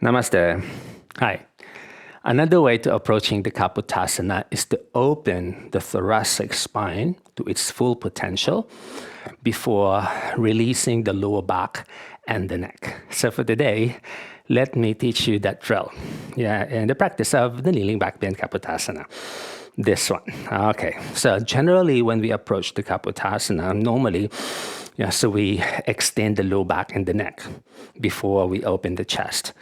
Namaste. Hi. Another way to approaching the Kapotasana is to open the thoracic spine to its full potential before releasing the lower back and the neck. So for today, let me teach you that drill. In the practice of the kneeling back bend Kapotasana. This one. Okay. So generally when we approach the Kapotasana, normally, so we extend the low back and the neck before we open the chest,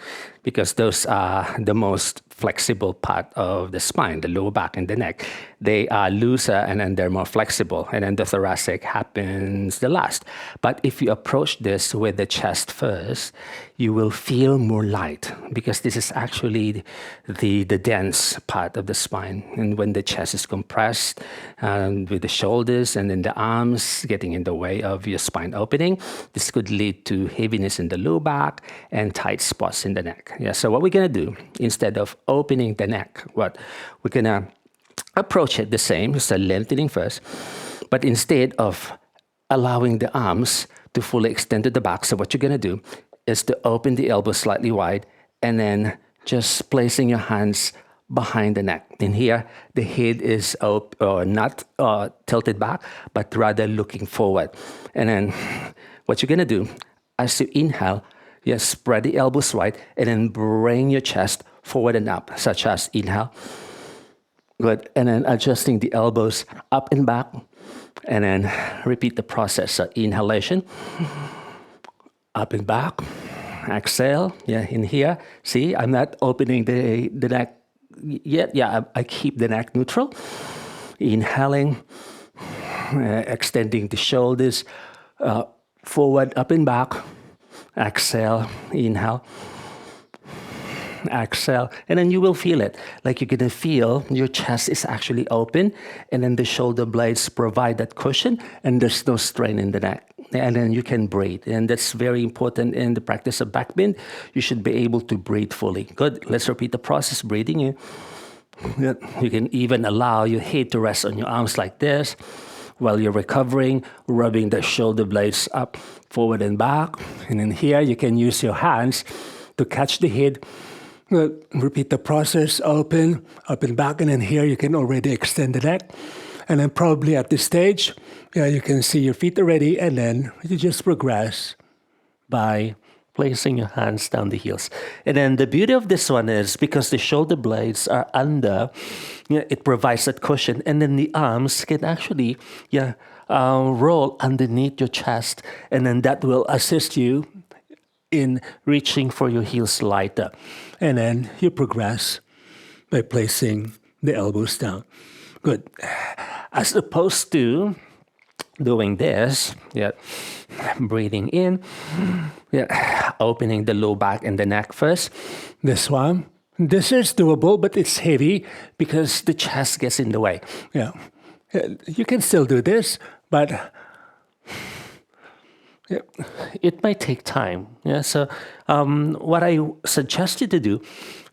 because those are the most flexible part of the spine, the lower back and the neck. They are looser and then they're more flexible, and then the thoracic happens the last. But if you approach this with the chest first, you will feel more light, because this is actually the dense part of the spine. And when the chest is compressed with the shoulders and then the arms getting in the way of your spine opening, this could lead to heaviness in the low back and tight spots in the neck. So what we're going to do, instead of opening the neck, we're going to approach it the same, so lengthening first, but instead of allowing the arms to fully extend to the back, so what you're going to do is to open the elbows slightly wide and then just placing your hands behind the neck. In here, the head is not tilted back, but rather looking forward. And then what you're going to do, as you inhale, spread the elbows wide and then bring your chest forward and up, such as inhale. Good. And then adjusting the elbows up and back, and then repeat the process. So inhalation, up and back, exhale. In here, see, I'm not opening the neck yet. I keep the neck neutral. Inhaling, extending the shoulders forward, up and back. Exhale, inhale, exhale, and then you will feel it. Like you're going to feel your chest is actually open, and then the shoulder blades provide that cushion, and there's no strain in the neck. And then you can breathe, and that's very important in the practice of back bend. You should be able to breathe fully. Good. Let's repeat the process. Breathing in. You can even allow your head to rest on your arms like this while you're recovering, rubbing the shoulder blades up, forward and back. And then here you can use your hands to catch the head. Repeat the process, open, up and back, and then here you can already extend the neck. And then probably at this stage, you can see your feet already, and then you just progress by placing your hands down the heels. And then the beauty of this one is because the shoulder blades are under, it provides that cushion, and then the arms can actually roll underneath your chest, and then that will assist you in reaching for your heels lighter. And then you progress by placing the elbows down. Good. As opposed to doing this, breathing in, opening the low back and the neck first. This one, this is doable, but it's heavy because the chest gets in the way. You can still do this, but it might take time. So what I suggest you to do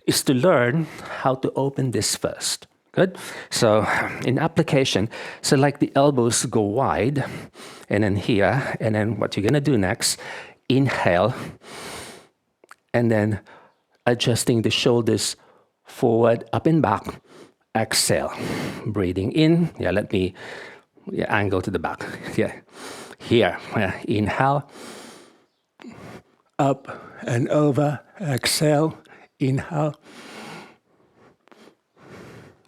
is to learn how to open this first. Good. So in application, so like the elbows go wide, and then here, and then what you're going to do next, inhale, and then adjusting the shoulders forward, up and back, exhale, breathing in. Let me angle to the back. Here, inhale, up and over, exhale, inhale,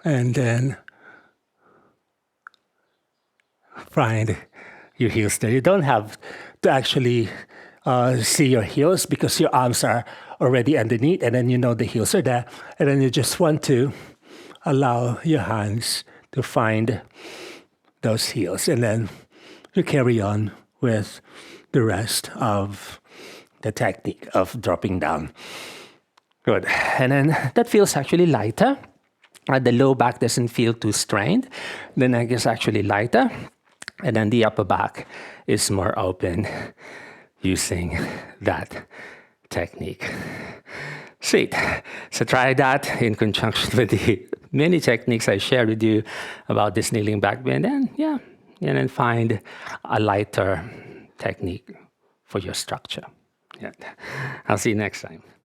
and then find your heels there. You don't have to actually see your heels because your arms are already underneath, and then you know the heels are there, and then you just want to allow your hands to find those heels, and then you carry on with the rest of the technique of dropping down. Good. And then that feels actually lighter. The low back doesn't feel too strained. The neck is actually lighter. And then the upper back is more open using that technique. Sweet. So try that in conjunction with the many techniques I shared with you about this kneeling back bend. And then find a lighter technique for your structure. I'll see you next time.